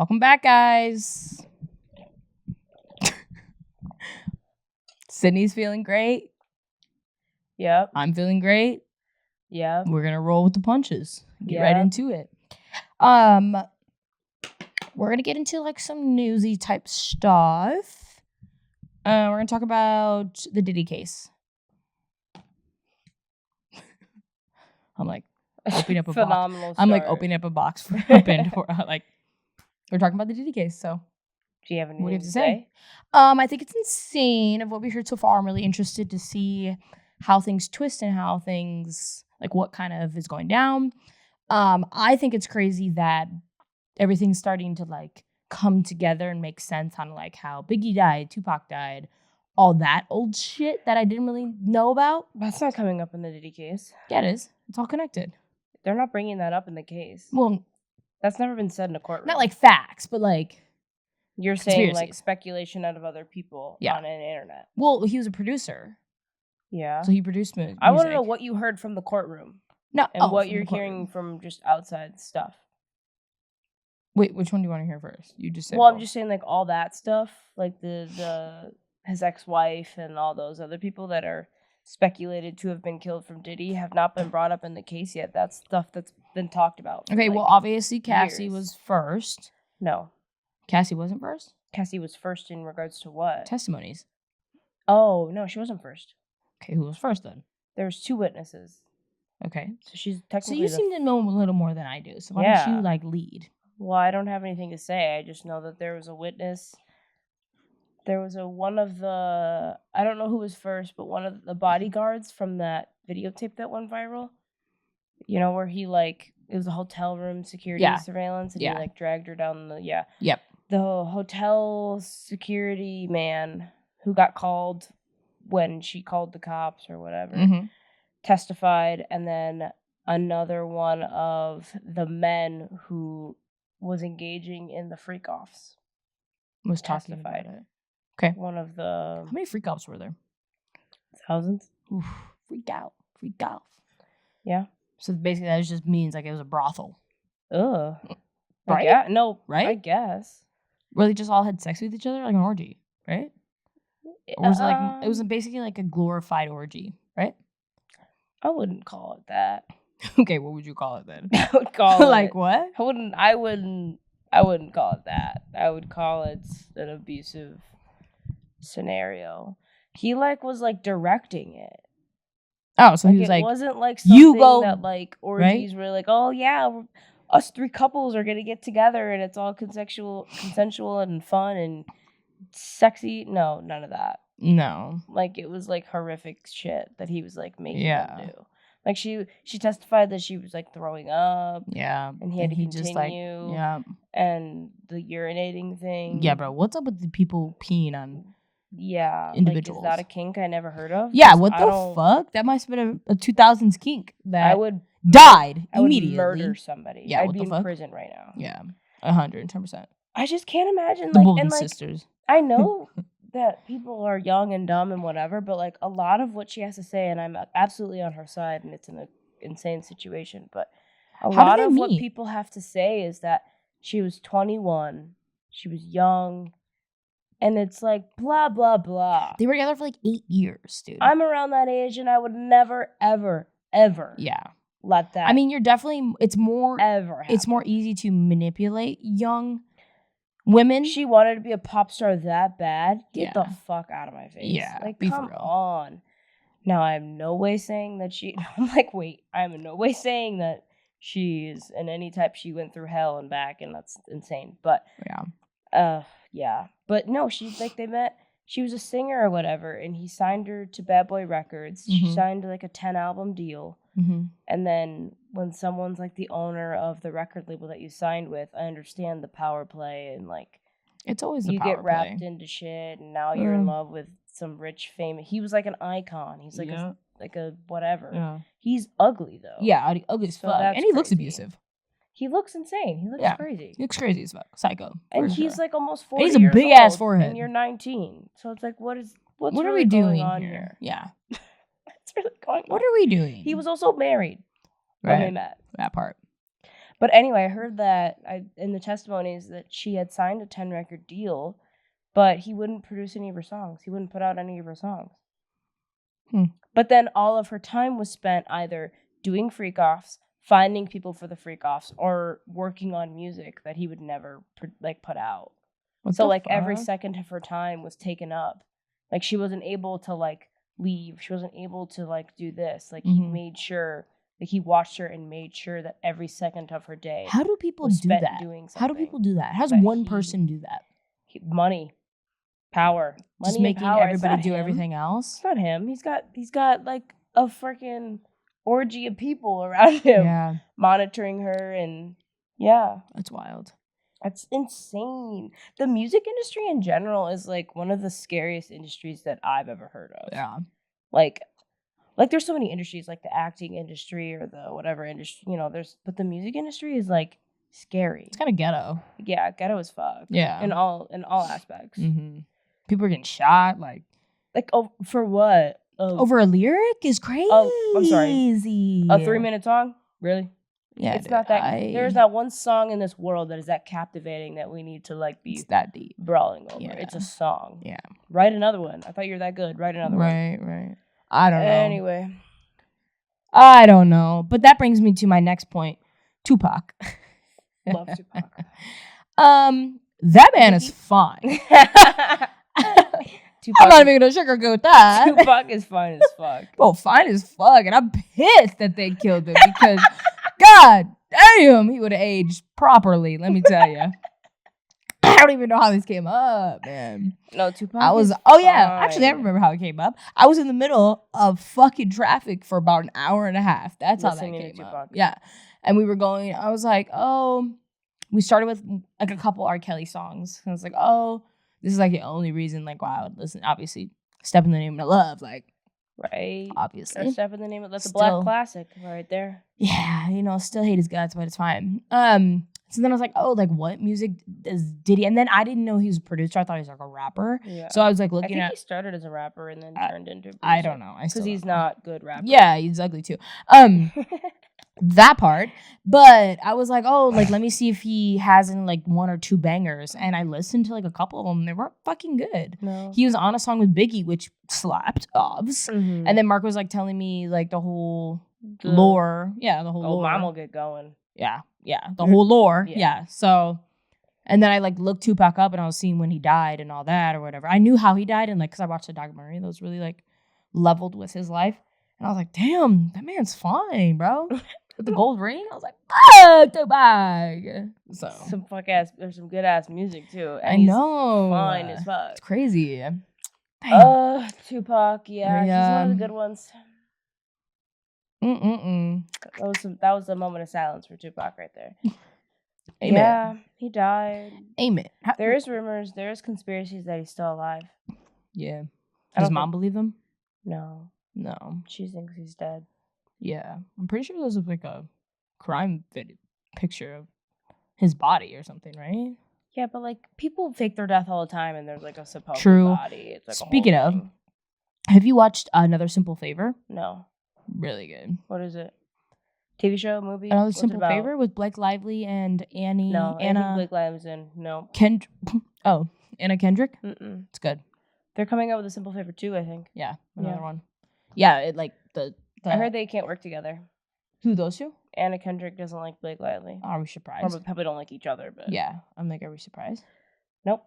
Welcome back, guys. Sydney's feeling great. Yep. I'm feeling great. Yep. We're gonna roll with the punches. Get Yep. right into it. We're gonna get into like some newsy type stuff. We're gonna talk about the Diddy case. I'm like opening up a Phenomenal box. I'm like start. opening up a box for open for like we're talking about the Diddy case. So Do you have anything what do you have to to say? say? I think it's insane of what we heard so far. I'm really interested to see how things twist and how things like what kind of is going down. I think it's crazy that everything's starting to like come together and make sense on like how Biggie died, Tupac died, all that old shit that I didn't really know about. That's not coming up in the Diddy case. Yeah, it is. It's all connected. They're not bringing that up in the case. Well, That's never been said in a courtroom. not like facts, but like You're saying like conspiracies. speculation out of other people Yeah. on an internet. Well, he was a producer, Yeah. so he produced music. I want to know what you heard from the courtroom No, and what from you're the courtroom. hearing from just outside stuff. Wait, which one do you want to hear first? You just said. Well, I'm both. just saying like all that stuff, like the his ex-wife and all those other people that are speculated to have been killed from Diddy have not been brought up in the case yet. That's stuff that's been talked about. for, Okay, like, well, obviously Cassie years. was first. No. Cassie wasn't first? Cassie was first in regards to what? Testimonies. Oh, no, she wasn't first. Okay, who was first then? There was 2 witnesses. Okay. So she's So technically you seem to know a little more than I do. So why don't Yeah. you like lead? Well, I don't have anything to say. I just know that there was a witness. There was one of the, I don't know who was first, but one of the bodyguards from that videotape that went viral. You know, where he like, it was a hotel room security Yeah. surveillance and Yeah. he like dragged her down the, Yep. the hotel security man who got called when she called the cops or whatever. Mm-hmm. Testified, and then another one of the men who was engaging in the freak offs Was talking about testified. it. Okay. One of the How many freak offs were there? thousands. Oof, freak out. Freak off. Yeah. So basically that just means like it was a brothel. Ugh. Right? Yeah. No. Right? I guess. Where they just all had sex with each other like an orgy, right? Or was it like it was basically like a glorified orgy, right? I wouldn't call it that. Okay, what would you call it then? I would call Like it. what? I wouldn't call it that. I would call it an abusive scenario. He like was like directing it. Oh, so Like, he was it like, wasn't like "You something go," that like orgies were like, oh yeah, us 3 couples are gonna get together and it's all consensual and fun and sexy. No, none of that. no. Like it was like horrific shit that he was like making Yeah. them do. Like she testified that she was like throwing up Yeah. and he had to continue. just like, yeah. And the urinating thing. Yeah, bro. What's up with the people peeing on? Yeah. Individuals. Like, is that a kink I never heard of? Yeah, 'Cause what I the don't- fuck? That must have been a 2000s kink that I would died I would immediately. murder somebody. Yeah, I'd what be the in fuck? prison right now. Yeah, 110%. I just can't imagine The like Bolden and like sisters. I know that people are young and dumb and whatever, but like a lot of what she has to say, and I'm absolutely on her side, and it's an insane situation. But a How did lot they of what meet? people have to say is that she was 21, she was young, and it's like blah blah blah. They were together for like 8 years, dude. I'm around that age, and I would never ever ever Yeah. let that. I mean, you're definitely. It's more. ever. It's more happen. easy to manipulate young women. She wanted to be a pop star that bad. Get the Yeah. fuck out of my face. Yeah, Like, be for come real. on. Now, I'm no way saying that she... I'm like, wait. I'm in no way saying that she's in any type she went through hell and back, and that's insane. But, Yeah. yeah. But no, she's like, they met... She was a singer or whatever, and he signed her to Bad Boy Records. She Mhm. signed like a 10-album deal. Mm-hmm. And then when someone's like the owner of the record label that you signed with, I understand the power play and like It's always the you power get wrapped play. into shit, and now you're in Yeah. love with some rich famous. He was like an icon. He's like Yeah. a whatever. Yeah. He's ugly though. Yeah, ugly as So fuck. that's And he looks crazy. abusive. He looks insane. He looks Yeah. crazy. He looks crazy as fuck. Psycho. And for he's sure. like almost 40 he's a years big-ass old, forehead. and you're 19. So it's like, what's what really are we going doing on here? Yeah. What's really going on? What are we doing? He was also married when they right. met. That part. But anyway, I heard that in the testimonies that she had signed a 10-record deal, but he wouldn't produce any of her songs. He wouldn't put out any of her songs. But then all of her time was spent either doing freak-offs, finding people for the freak-offs, or working on music that he would never put out. So like every second of her time was taken up. Like she wasn't able to like leave. She wasn't able to like do this. Like he made sure, like he watched her and made sure that every second of her day. How do people was do spent that? doing How do something people do that? How does that one person do that? Money, power, Just money and making power. everybody do him. everything else? It's not him. He's got like a freaking orgy of people around him, Yeah, monitoring her, and yeah, that's wild. that's insane. The music industry in general is like one of the scariest industries that I've ever heard of. Yeah. Like there's so many industries, like the acting industry or the whatever industry, but the music industry is like scary. It's kind of ghetto. Yeah, ghetto as fuck. Yeah. In all aspects. Mm-hmm. People are getting shot, like for what? over a lyric is crazy. Oh, I'm sorry. A 3-minute song? Really? Yeah, it's not that. There's not one song in this world that is that captivating that we need to like be it's that deep brawling over. Yeah. It's a song. Yeah. Write another one. I thought you were that good. Write another one. Right. I don't know. Anyway. I don't know. But that brings me to my next point. Tupac. Love Tupac. That man is fine. Tupac I'm not even gonna sugarcoat that. Tupac is fine as fuck. Well, fine as fuck, and I'm pissed that they killed him because, God damn, he would have aged properly. Let me tell you. I don't even know how this came up, man. No, Tupac. Actually, I remember how it came up. I was in the middle of fucking traffic for about an hour and a half. That's how that came up. Yeah, and we were going. I was like, oh, we started with like a couple R. Kelly songs. And I was like, oh. This is like the only reason like why I would listen. Obviously, Step in the Name of Love, like right. Obviously, or Step in the Name of That's a black classic right there. Yeah, still hate his guts, but it's fine. So then I was like, oh, like what music does Diddy? And then I didn't know he was a producer. I thought he was like a rapper. Yeah. So I was like looking he started as a rapper and then turned into a producer. I don't know. Because he's not good rapper. Yeah, he's ugly too. That part. But I was like, oh, like let me see if he has in like one or two bangers. And I listened to like a couple of them. They weren't fucking good. No. He was on a song with Biggie, which slapped obs. Mm-hmm. And then Mark was like telling me like the whole lore. Yeah, the whole lore. Mom will get going. Yeah. The whole lore. Yeah. So, and then I like looked Tupac up and I was seeing when he died and all that or whatever. I knew how he died and like, cause I watched the documentary that was really like leveled with his life. And I was like, damn, that man's fine, bro. With the gold ring, I was like, fuck Tupac. So there's some good ass music too. And I know, fine as fuck. It's crazy. Tupac, yeah, he's one of the good ones. That was a moment of silence for Tupac right there. Amen. Yeah, he died. Amen. There is rumors, there is conspiracies that he's still alive. Yeah. Does mom believe them? No. She thinks he's dead. Yeah, I'm pretty sure there's like a crime picture of his body or something, right? Yeah, but like people fake their death all the time, and there's like a supposed body. It's like Speaking of, have you watched Another Simple Favor? No. Really good. What is it? TV show, movie? Another Simple Favor with Blake Lively and Annie. No, Anna. Blake Lively's in. No. Anna Kendrick. Mm-mm. It's good. They're coming out with a Simple Favor 2, I think. Yeah, another one. Yeah, it like the. I heard they can't work together. Who, those two? Anna Kendrick doesn't like Blake Lively. Are we surprised? Or probably don't like each other, but yeah, I'm like, are we surprised? Nope.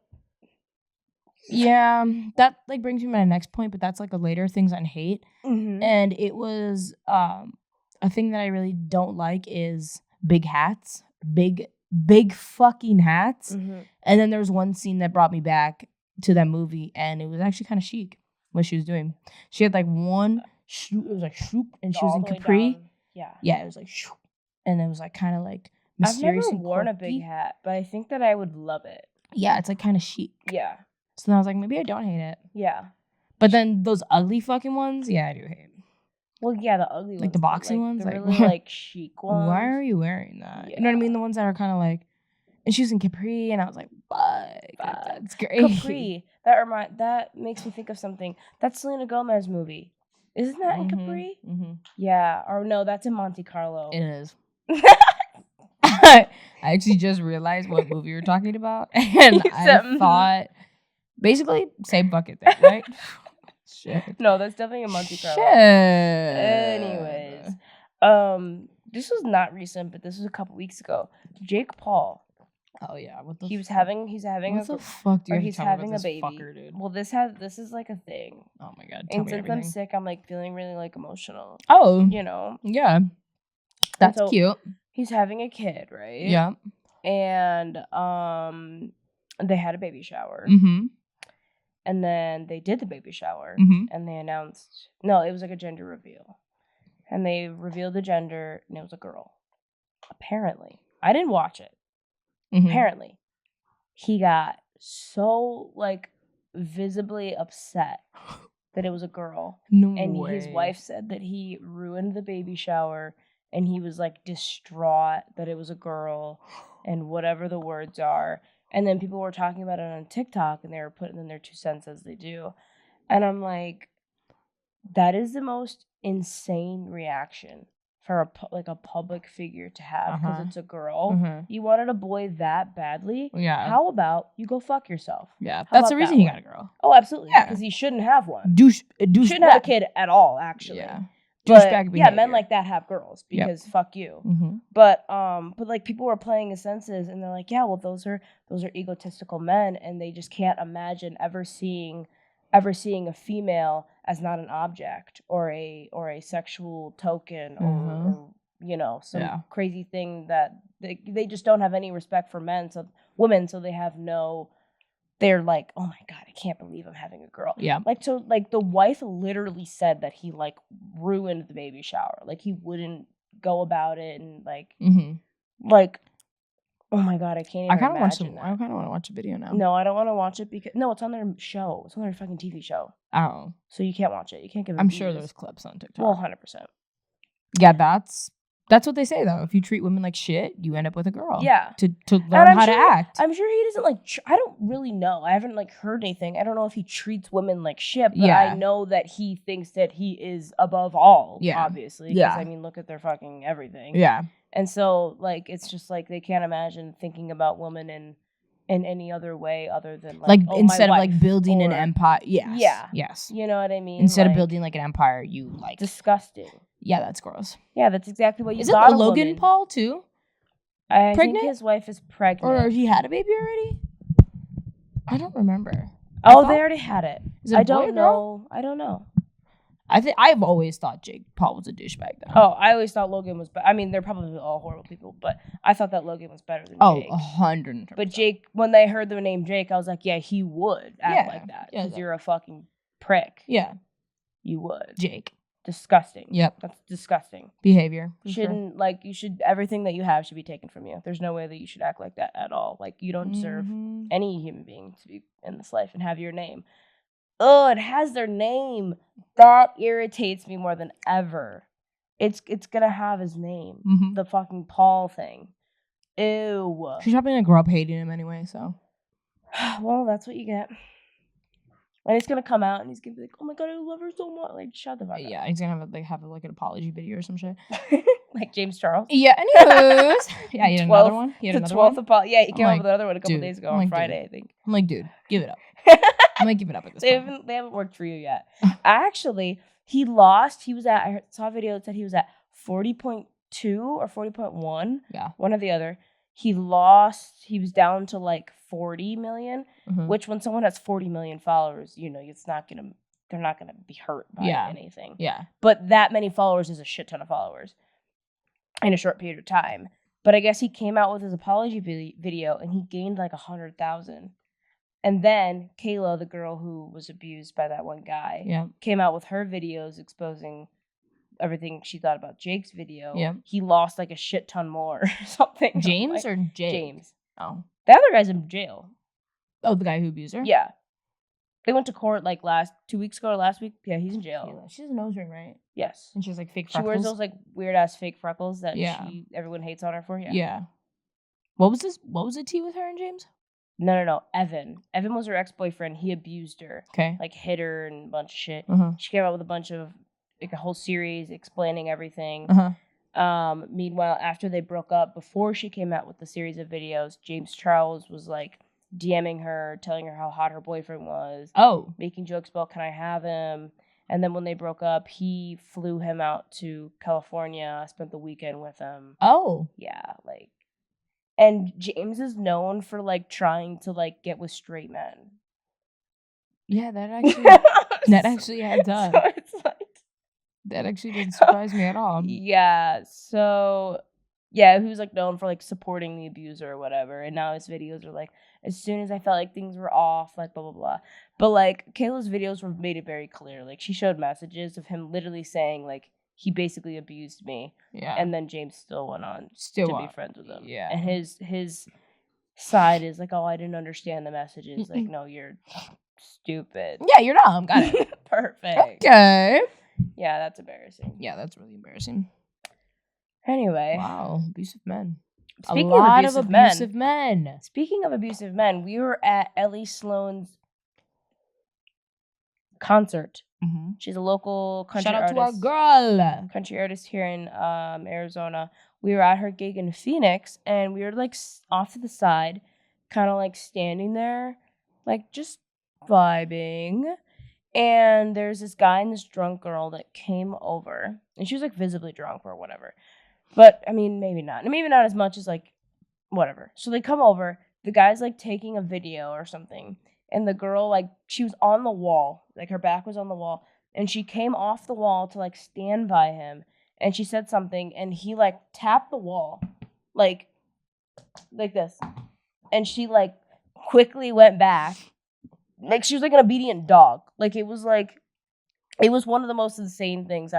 Yeah, that like brings me to my next point, but that's like a later things I hate, and it was a thing that I really don't like is big hats, big fucking hats, and then there was one scene that brought me back to that movie, and it was actually kind of chic what she was doing. She had like one. It was like shoop, and she was in capri. Yeah, it was like shoop, and it was like kind of like mysterious. I've never worn a big hat, but I think that I would love it. Yeah, it's like kind of chic. Yeah. So then I was like, maybe I don't hate it. Yeah. But then those ugly fucking ones, yeah, I do hate. Well, yeah, the ugly ones, like the boxing ones, the like really like chic ones. Why are you wearing that? Yeah. You know what I mean? The ones that are kind of like, and she was in capri, and I was like, fuck, that's great. Capri. That makes me think of something. That Selena Gomez movie. Isn't that in Capri? Yeah. Or no, that's in Monte Carlo. It is. I actually just realized what movie you're talking about, and You I said, thought basically same bucket thing, right? Shit. No, that's definitely a Monte Shit. Carlo. Anyways, this was not recent, but this was a couple weeks ago. Jake Paul. Oh yeah. What the? He's fuck? having What the fuck do you or have to he's tell me about having a this baby. fucker, dude? Well, this is like a thing. Oh my god. Tell And me since everything. I'm sick, I'm like feeling really like emotional. Oh. You know. Yeah. That's so cute. He's having a kid, right? Yeah. And they had a baby shower. Mm-hmm. And then they did the baby shower, and they announced it was like a gender reveal. And they revealed the gender, and it was a girl. Apparently. I didn't watch it. Apparently. He got so like visibly upset that it was a girl. No and way. His wife said that he ruined the baby shower, and he was like distraught that it was a girl and whatever the words are. And then people were talking about it on TikTok, and they were putting in their 2 cents as they do. And I'm like, that is the most insane reaction for a public figure to have, because it's a girl. You wanted a boy that badly. Yeah. How about you go fuck yourself? Yeah. That's the reason he got a girl. Oh, absolutely. Yeah. Because he shouldn't have one. Shouldn't have a kid at all, actually. Yeah. But yeah, men like that have girls because fuck you. But like people were playing his senses, and they're like, yeah, well, those are egotistical men, and they just can't imagine ever seeing a female as not an object or a sexual token or some crazy thing that they just don't have any respect for women, so they have no. They're like, oh my god, I can't believe I'm having a girl. Yeah. Like the wife literally said that he like ruined the baby shower. Like he wouldn't go about it, and like oh my god, I can't even imagine that. I kind of want to watch a video now. No, I don't want to watch it because it's on their show. It's on their fucking TV show. Oh. So you can't watch it. You can't give it I'm views. sure there's clips on TikTok. Well, 100%. Yeah, that's what they say, though. If you treat women like shit, you end up with a girl. Yeah. To learn how to act. I'm sure he doesn't I don't really know. I haven't heard anything. I don't know if he treats women like shit, but I know that he thinks that he is above all, obviously. Yeah. Because, look at their fucking everything. Yeah. And so, it's just they can't imagine thinking about women in any other way other than instead of building an empire. Yes. Yeah. Yes. You know what I mean? Instead of building an empire, you disgusting. Yeah, that's gross. Yeah, that's exactly what you Isn't got. Isn't Logan woman. Paul too? I think his wife is pregnant. Or he had a baby already? I don't remember. They already had it. Is it a boy or girl? I don't know. I've always thought Jake Paul was a douchebag though. Oh, I always thought Logan was they're probably all horrible people, but I thought that Logan was better than Jake. 100%. But Jake, when they heard the name Jake, I was like, yeah, he would act like that. Because you're a fucking prick. Yeah. You would. Jake. Disgusting. Yep. That's disgusting. Behavior. Shouldn't you should everything that you have should be taken from you. There's no way that you should act like that at all. You don't deserve any human being to be in this life and have your name. Oh, it has their name. That irritates me more than ever. It's gonna have his name. The fucking Paul thing. Ew. She's probably gonna grow up hating him anyway, so. Well, that's what you get. And it's gonna come out, and he's gonna be like, "Oh my god, I love her so much." Shut the fuck up. Yeah, he's gonna have an apology video or some shit. Like James Charles. Yeah. Anyways, yeah, he had another one. He had the another 12th one. apology. Yeah, he came up with another one a couple days ago on Friday, I think. I'm like, dude, give it up. I'm like, give it up at this point. They haven't worked for you yet. Actually, he lost. I saw a video that said he was at 40.2 or 40.1. Yeah. One or the other. He lost. He was down to 40 million, which when someone has 40 million followers, they're not gonna be hurt by anything. Yeah. But that many followers is a shit ton of followers in a short period of time. But I guess he came out with his apology video, and he gained 100,000. And then Kayla, the girl who was abused by that one guy, came out with her videos exposing everything she thought about Jake's video. Yeah. He lost a shit ton more or something. James or Jake? James. Oh. The other guy's in jail. Oh, the guy who abused her? Yeah. They went to court 2 weeks ago or last week. Yeah, he's in jail. She has a nose ring, right? Yes. And she has fake freckles. She wears those weird ass fake freckles that everyone hates on her for. Yeah. Yeah. What was the tea with her and James? No. Evan. Evan was her ex-boyfriend. He abused her. Okay. Hit her and a bunch of shit. She came out with a bunch of a whole series explaining everything. Meanwhile, after they broke up, before she came out with the series of videos, James Charles was like DMing her, telling her how hot her boyfriend was. Oh. Making jokes about, can I have him? And then when they broke up, he flew him out to California, spent the weekend with him. Oh. Yeah, like, and James is known for like trying to like get with straight men. Yeah, that actually adds up. So it's like, that actually doesn't surprise me at all. Yeah, so yeah, he was like known for like supporting the abuser or whatever, and now his videos are like, as soon as I felt like things were off, like blah blah blah. But like Kayla's videos were made it very clear. Like she showed messages of him literally saying like he basically abused me. Yeah. And then James still went on to be friends with him. Yeah. And his side is like, oh, I didn't understand the messages. Like, no, you're stupid. Yeah, you're dumb. Got it. Perfect. Okay. Yeah, that's embarrassing. Yeah, that's really embarrassing. Anyway. Wow, abusive men. Speaking a lot of abusive men. Speaking of abusive men, we were at Ellie Sloan's concert. Mm-hmm. She's a local country artist. Shout out to our girl. Country artist here in Arizona. We were at her gig in Phoenix, and we were like off to the side, kind of like standing there, like just vibing. And there's this guy and this drunk girl that came over, and she was like visibly drunk or whatever. But I mean, maybe not as much as like whatever. So they come over. The guy's like taking a video or something. And the girl, like, she was on the wall. Like, her back was on the wall. And she came off the wall to, like, stand by him. And she said something. And he, like, tapped the wall. Like this. And she, like, quickly went back. Like, she was, like, an obedient dog. Like, it was one of the most insane things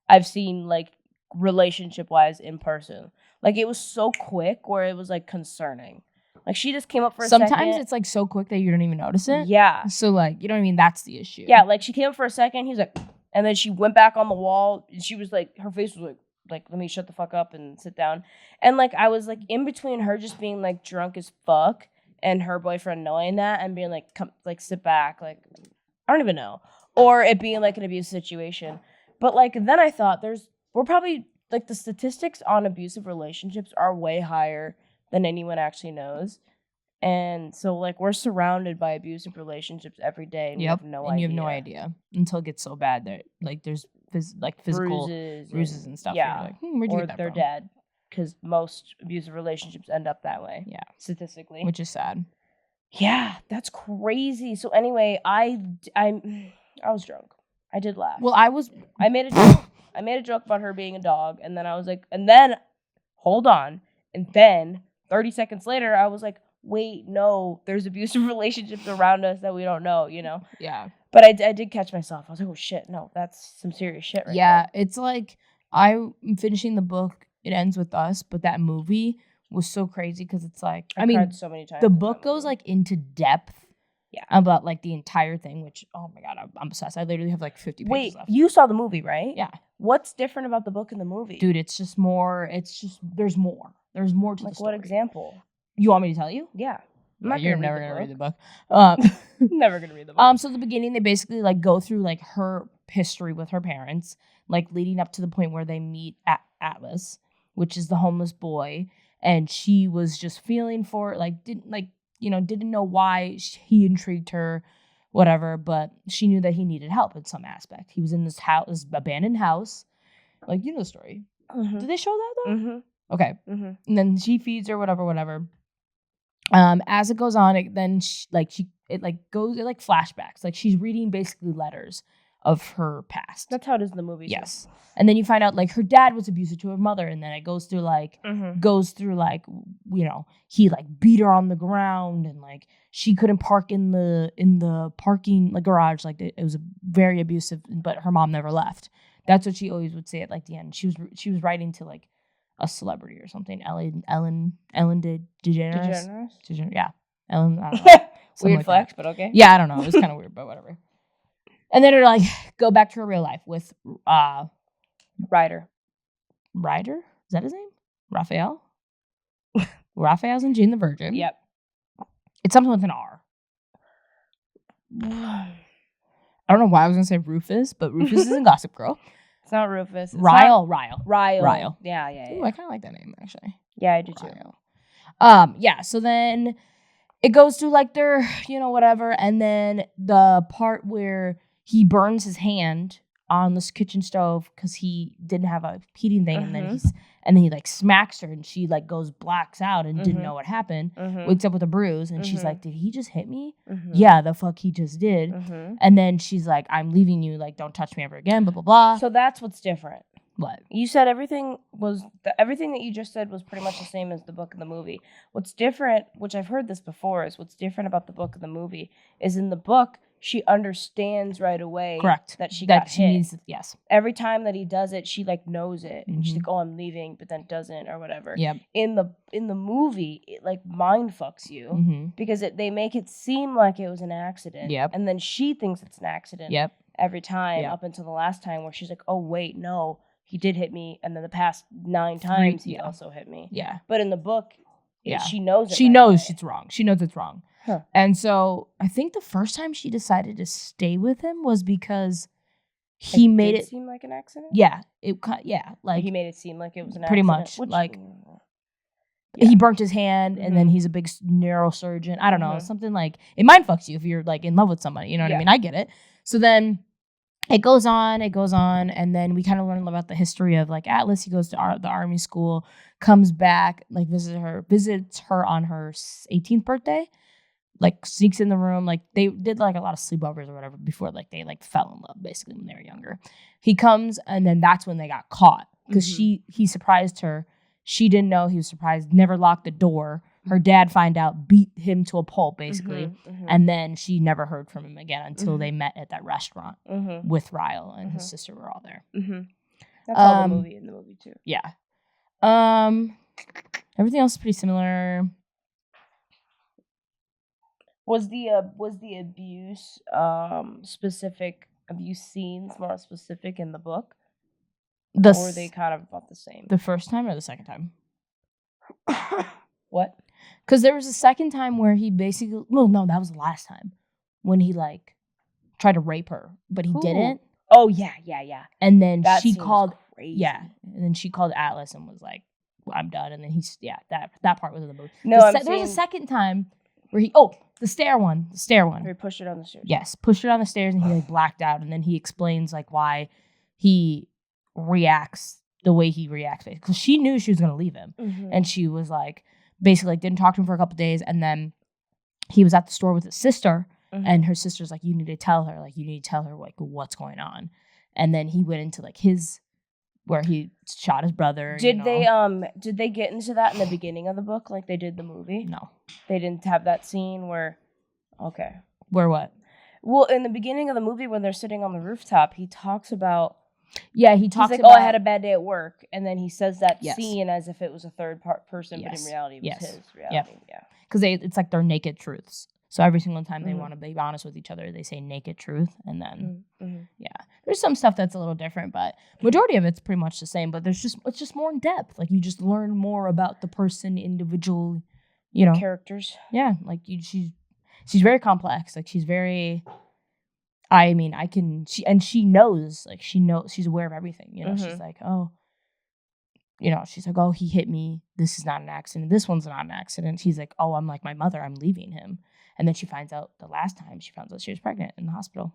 I've seen, like, relationship-wise in person. Like, it was so quick where it was, like, concerning. Like, she just came up for a second. Sometimes it's, like, so quick that you don't even notice it. Yeah. So, like, you know what I mean? That's the issue. Yeah, like, she came up for a second. He was like, and then she went back on the wall. And she was, like, her face was, like, let me shut the fuck up and sit down. And, like, I was, like, in between her just being, like, drunk as fuck and her boyfriend knowing that and being, like, come, like, sit back. Like, I don't even know. Or it being, like, an abusive situation. But, like, then I thought we're probably, like, the statistics on abusive relationships are way higher than anyone actually knows. And so, like, we're surrounded by abusive relationships every day, and we have no idea. You have no idea until it gets so bad that, like, there's physical bruises and stuff. Yeah, like, where'd you or get that they're from? dead, because most abusive relationships end up that way. Yeah, statistically, which is sad. Yeah, that's crazy. So anyway, I was drunk. I did laugh. Well, I made a joke. I made a joke about her being a dog, and then I was like, and then, hold on. And then 30 seconds later, I was like, wait, no, there's abusive relationships around us that we don't know, you know? Yeah. But I did catch myself. I was like, oh shit, no, that's some serious shit right Yeah, it's like, I'm finishing the book, It Ends With Us, but that movie was so crazy because it's like, I mean, cried so many times the book goes like into depth. Yeah. About like the entire thing, which, oh my God, I'm obsessed. I literally have like 50 pages left. You saw the movie, right? Yeah. What's different about the book and the movie? Dude, there's more. There's more to the story. Like, what example? You want me to tell you? Yeah. You're never going to read the book. Never going to read the book. So the beginning, they basically like go through like her history with her parents, like leading up to the point where they meet Atlas, which is the homeless boy. And she was just feeling for it, like, didn't know why he intrigued her, whatever, but she knew that he needed help in some aspect. He was in this abandoned house. Like, you know the story. Mm-hmm. Did they show that though? Mm-hmm. Okay. Mm-hmm. And then she feeds her, whatever. As it goes on, it goes like flashbacks. Like, she's reading basically letters of her past. That's how it is in the movie. Yes. Too. And then you find out like her dad was abusive to her mother, and then it goes through like you know, he like beat her on the ground, and like she couldn't park in the parking like garage, like it was very abusive, but her mom never left. That's what she always would say at like the end. She was writing to like a celebrity or something. Ellen DeGeneres. Yeah. Ellen. I don't know. Weird like flex, that. But okay. Yeah, I don't know. It was kind of weird, but whatever. And then it'll like go back to her real life with Ryder. Is that his name? Raphael? Raphael's in Jane the Virgin. Yep. It's something with an R. I don't know why I was going to say Rufus, but Rufus is in Gossip Girl. It's not Rufus. It's Ryle. Ryle. Yeah. Ooh, I kind of like that name, actually. Yeah, I do too. Ryle. Yeah, so then it goes through like their, whatever, and then the part where he burns his hand on this kitchen stove because he didn't have a heating thing, and then he like smacks her, and she like blacks out and didn't know what happened, wakes up with a bruise, and she's like, did he just hit me? Yeah, the fuck he just did. And then she's like, I'm leaving you, like, don't touch me ever again, blah blah blah. So that's what's different. What? You said everything that you just said was pretty much the same as the book and the movie. What's different, which I've heard this before, is what's different about the book and the movie is in the book she understands right away. Correct. That she got hit. Needs, yes. Every time that he does it, she like knows it, and she's like, "Oh, I'm leaving," but then doesn't or whatever. Yep. In the movie, it like mind fucks you because they make it seem like it was an accident. Yep. And then she thinks it's an accident. Yep. Every time up until the last time where she's like, "Oh wait, no, he did hit me," and then the past 9 times he also hit me. Yeah. But in the book, she knows it. She knows it's wrong. She knows it's wrong. Huh. And so I think the first time she decided to stay with him was because he made it seem like an accident. Yeah, like he made it seem like it was an pretty accident. much. He burnt his hand, and then he's a big neurosurgeon. I don't know, something like it mind fucks you if you're like in love with somebody. You know what I mean? I get it. So then it goes on, and then we kind of learn about the history of like Atlas. He goes to the army school, comes back, like visits her on her 18th birthday. Like sneaks in the room, like they did like a lot of sleepovers or whatever before, like they like fell in love basically when they were younger. He comes, and then that's when they got caught because he surprised her. She didn't know he was surprised. Never locked the door. Her dad find out, beat him to a pulp basically, and then she never heard from him again until they met at that restaurant with Ryle and his sister were all there. That's all the movie in the movie too. Yeah. Everything else is pretty similar. Was the abuse specific abuse scenes more specific in the book? Or were they kind of about the same? The first time or the second time? What? Because there was a second time where he basically no, that was the last time when he like tried to rape her, but he didn't. Oh yeah. And then that she called crazy. and then she called Atlas and was like, well, "I'm done." And then that part was in the movie. No, there was a second time where the stair one. Where he pushed it on the stairs. Yes, pushed it on the stairs, and he like blacked out, and then he explains like why he reacts the way he reacts because she knew she was going to leave him, and she was like basically like didn't talk to him for a couple of days, and then he was at the store with his sister, and her sister's like, you need to tell her like what's going on, and then he went into like where he shot his brother. Did they get into that in the beginning of the book like they did the movie? No, they didn't have that scene where. Okay. Where what? Well, in the beginning of the movie when they're sitting on the rooftop, he talks about. Yeah, he talks like, about. "Oh, I had a bad day at work," and then he says that scene as if it was a third person, but in reality, it was his reality. Yeah, because it's like their naked truths. So every single time they want to be honest with each other, they say naked truth, and then there's some stuff that's a little different, but majority of it's pretty much the same. But it's just more in depth. Like you just learn more about the person, individual, characters. Yeah, like she's very complex. Like she's very. I mean, she knows, like she's aware of everything. She's like, oh, she's like, oh, he hit me. This is not an accident. This one's not an accident. She's like, oh, I'm like my mother. I'm leaving him. And then she finds out the last time she found out she was pregnant in the hospital.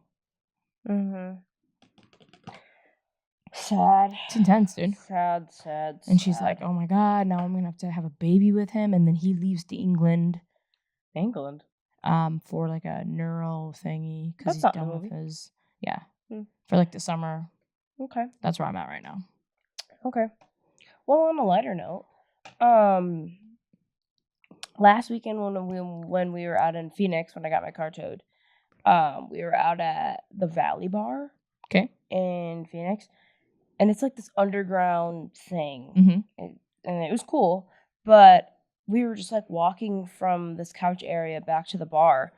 Sad. It's intense, dude. Sad. And she's like, oh my God, now I'm going to have a baby with him. And then he leaves to England. For like a neuro thingy because he's done with his for like the summer. Okay, that's where I'm at right now. Okay, well, on a lighter note, last weekend when we were out in Phoenix when I got my car towed, we were out at the Valley Bar. Okay, in Phoenix, and it's like this underground thing, and it was cool, but. We were just like walking from this couch area back to the bar.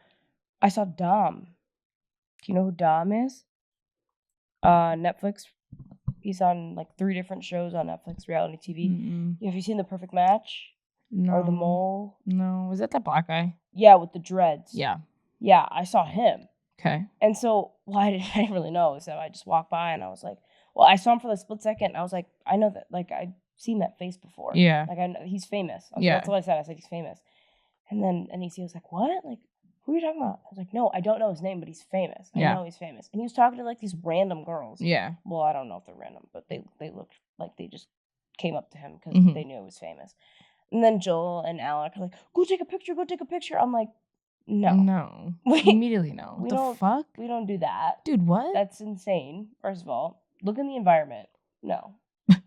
I saw Dom. Do you know who Dom is? Netflix. He's on like 3 different shows on Netflix, reality TV. Have you seen The Perfect Match? No. Or The Mole? No. Is that black guy? Yeah, with the dreads. Yeah. Yeah, I saw him. Okay. And so, I didn't really know. So I just walked by and I was like, Well, I saw him for the split second. And I was like, I know that. Like, I've seen that face before. Yeah. Like, I know he's famous. Yeah. That's what I said. I said he's famous. And then NEC was like, what? Like, who are you talking about? I was like, no, I don't know his name, but he's famous. I know he's famous. And he was talking to like these random girls. Yeah. Well, I don't know if they're random, but they looked like they just came up to him because they knew he was famous. And then Joel and Alec are like, go take a picture, go take a picture. I'm like, no. Immediately no. What the fuck? We don't do that. Dude, what? That's insane. First of all, look in the environment. No.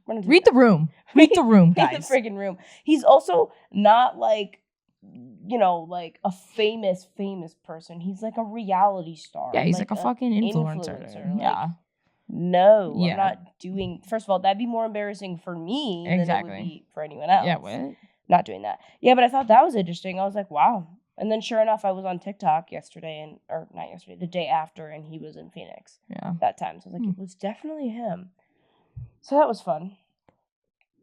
Read the room. Read the room, guys. Read the friggin' room. He's also not like, you know, like a famous person. He's like a reality star. Yeah, he's like a fucking influencer. Like, yeah. No, I'm not doing. First of all, that'd be more embarrassing for me than it would be for anyone else. Yeah, what? Not doing that. Yeah, but I thought that was interesting. I was like, wow. And then sure enough, I was on TikTok yesterday, the day after, and he was in Phoenix. Yeah. That time. So I was like, it was definitely him. So that was fun.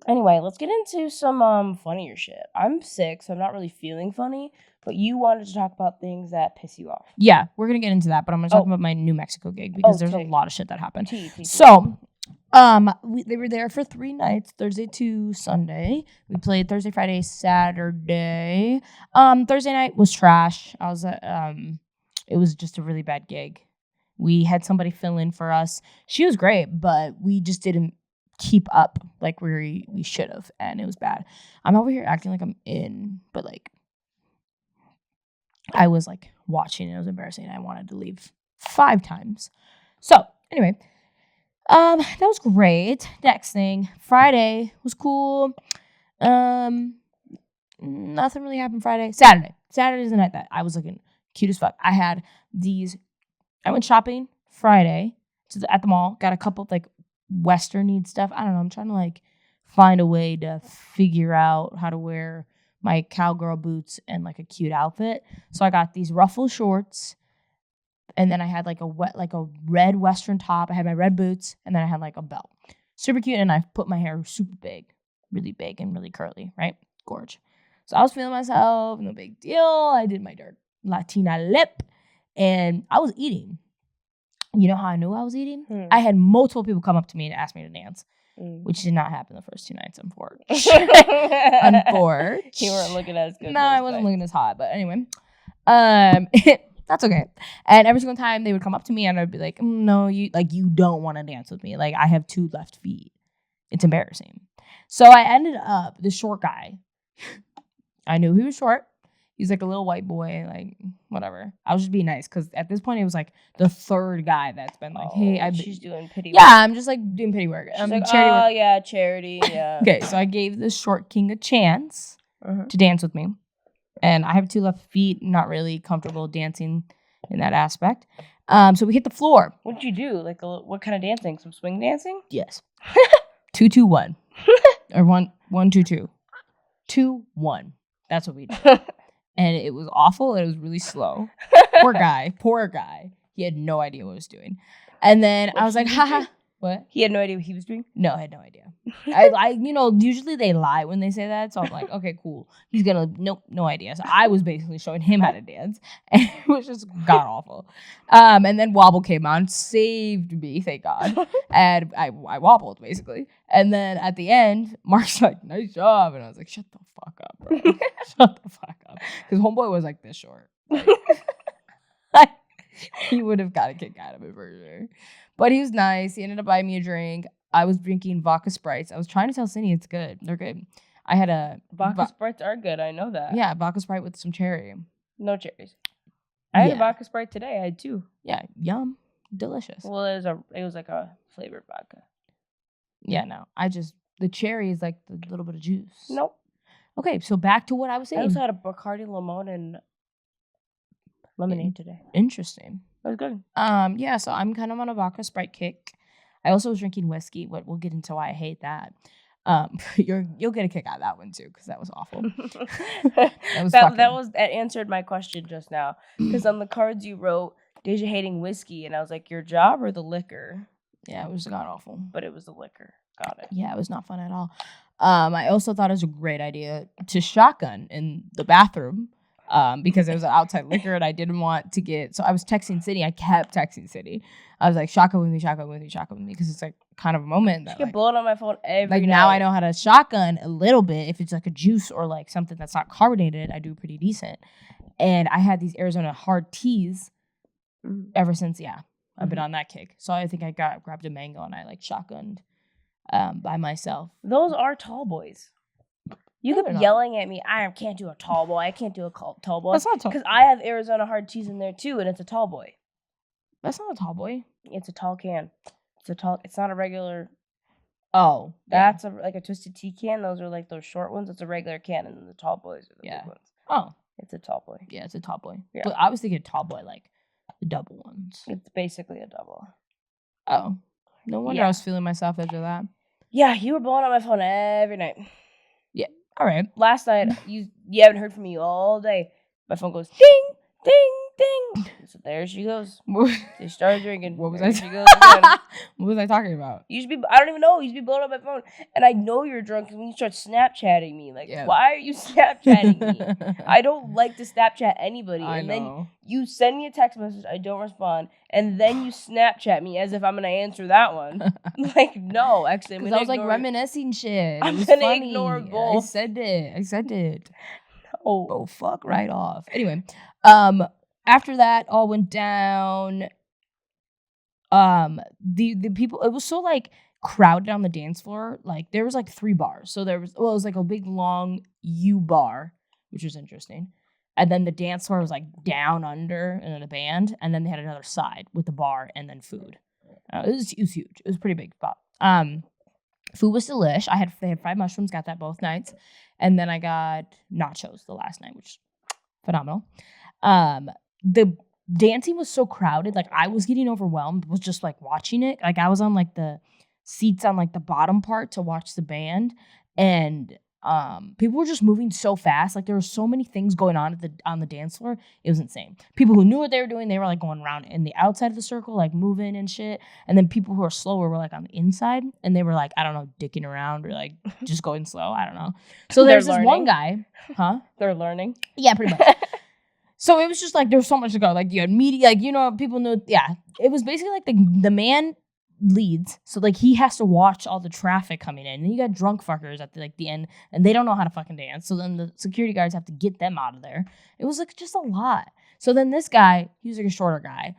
Anyway, let's get into some funnier shit. I'm sick, so I'm not really feeling funny, but you wanted to talk about things that piss you off. Yeah, we're going to get into that, but I'm going to talk about my New Mexico gig because there's a lot of shit that happened. So, they were there for 3 nights, Thursday to Sunday. We played Thursday, Friday, Saturday. Thursday night was trash. It was just a really bad gig. We had somebody fill in for us. She was great, but we just didn't keep up like we should have, and it was bad. I'm over here acting like I'm in, but like I was like watching, and it was embarrassing. I wanted to leave 5 times. So anyway, that was great. Next thing, Friday was cool. Nothing really happened Friday. Saturday's the night that I was looking cute as fuck. I went shopping Friday at the mall, got a couple of like Western-y stuff. I don't know. I'm trying to like find a way to figure out how to wear my cowgirl boots and like a cute outfit. So I got these ruffle shorts, and then I had like a red Western top. I had my red boots, and then I had like a belt. Super cute, and I put my hair super big, really big and really curly, right? Gorge. So I was feeling myself, no big deal. I did my dark Latina lip, and I was eating. You know how I knew I was eating? I had multiple people come up to me and ask me to dance, which did not happen the first 2 nights, unfortunately. You weren't looking as good. No, I wasn't looking as hot, but anyway. That's okay. And every single time they would come up to me and I'd be like, no, you don't want to dance with me. Like, I have 2 left feet. It's embarrassing. So I ended up, this short guy, I knew he was short. He's like a little white boy, like, whatever. I was just being nice because at this point, it was like the 3rd guy that's been like, hey, she's doing pity work. Yeah, I'm just like doing pity work. She's like, charity work. Yeah, charity, yeah. Okay, so I gave this short king a chance to dance with me. And I have 2 left feet, not really comfortable dancing in that aspect. So we hit the floor. What did you do? Like, what kind of dancing? Some swing dancing? Yes. 2-2-1. Or 1-2-2. 2-1. That's what we did. And it was awful. It was really slow. Poor guy. He had no idea what he was doing. And then I was like, haha. What? He had no idea what he was doing? No, I had no idea. I usually they lie when they say that. So I'm like, okay, cool. He's gonna, no idea. So I was basically showing him how to dance. And it was just god awful. And then Wobble came on, saved me, thank God. And I wobbled, basically. And then at the end, Mark's like, nice job. And I was like, shut the fuck up, bro. Shut the fuck up. Because homeboy was like this short. Like, he would have got a kick out of it for sure. But he was nice. He ended up buying me a drink. I was drinking vodka Sprites. I was trying to tell Cindy it's good. They're good. I had a... Vodka Sprites are good. I know that. Yeah, vodka Sprite with some cherry. No cherries. I had a vodka Sprite today. I had 2. Yeah, yum. Delicious. Well, it was like a flavored vodka. Yeah, no. The cherry is like the little bit of juice. Nope. Okay, so back to what I was saying. I also had a Bacardi Limon and lemonade today. Interesting. That was good. Yeah, so I'm kind of on a vodka Sprite kick. I also was drinking whiskey, but we'll get into why I hate that. You'll get a kick out of that one too, because that was awful. that answered my question just now. Because on the cards you wrote, Deja hating whiskey, and I was like, your job or the liquor? Yeah, it was god awful. But it was the liquor. Got it. Yeah, it was not fun at all. I also thought it was a great idea to shotgun in the bathroom because it was an outside liquor and I didn't want to get. So I was texting City. I kept texting City. I was like, shotgun with me, shotgun with me, shotgun with me, because it's like kind of a moment that She get blown on my phone every like night. now I know how to shotgun a little bit. If it's like a juice or like something that's not carbonated, I do pretty decent. And I had these Arizona hard teas ever since. Yeah, I've been on that kick. So I think I grabbed a mango and I like shotgunned by myself. Those are tall boys. You keep yelling at me. I can't do a tall boy. I can't do a tall boy. That's not tall. Because I have Arizona hard teas in there too, and it's a tall boy. That's not a tall boy. It's a tall can. It's not a regular. Oh, that's like a twisted tea can. Those are like those short ones. It's a regular can, and then the tall boys are the big ones. Oh, it's a tall boy. Yeah, it's a tall boy. Yeah. But I was thinking tall boy like the double ones. It's basically a double. Oh, no wonder I was feeling myself after that. Yeah, you were blowing up my phone every night. Yeah. All right. Last night, you haven't heard from me all day. My phone goes ding, ding, ding. So there she goes. She started drinking. What was there I? She goes again. What was I talking about? I don't even know. You used to be blowing up my phone, and I know you're drunk when you start Snapchatting me. Like, why are you Snapchatting me? I don't like to Snapchat anybody. And then you send me a text message, I don't respond, and then you Snapchat me as if I'm gonna answer that one. Like, no, actually, because I was like reminiscing shit. I'm gonna ignore both. I said it. Oh, fuck right off. Anyway, after that all went down. The people, it was so like crowded on the dance floor. Like there was like 3 bars. So it was like a big long U bar, which was interesting. And then the dance floor was like down under and then a band. And then they had another side with the bar and then food. It was huge. It was a pretty big spot. Food was delish. They had fried mushrooms, got that both nights. And then I got nachos the last night, which is phenomenal. The dancing was so crowded, like I was getting overwhelmed with just like watching it. Like I was on like the seats on like the bottom part to watch the band, and people were just moving so fast. Like there were so many things going on on the dance floor. It was insane. People who knew what they were doing, they were like going around in the outside of the circle, like moving and shit. And then people who are slower were like on the inside, and they were like, I don't know, dicking around or like just going slow. I don't know. So there's this one guy, huh? They're learning. Yeah, pretty much. So it was just like there was so much to go. Like you had media, like people knew. Yeah, it was basically like the man leads, so like he has to watch all the traffic coming in. And you got drunk fuckers at the end, and they don't know how to fucking dance. So then the security guards have to get them out of there. It was like just a lot. So then this guy, he was like a shorter guy.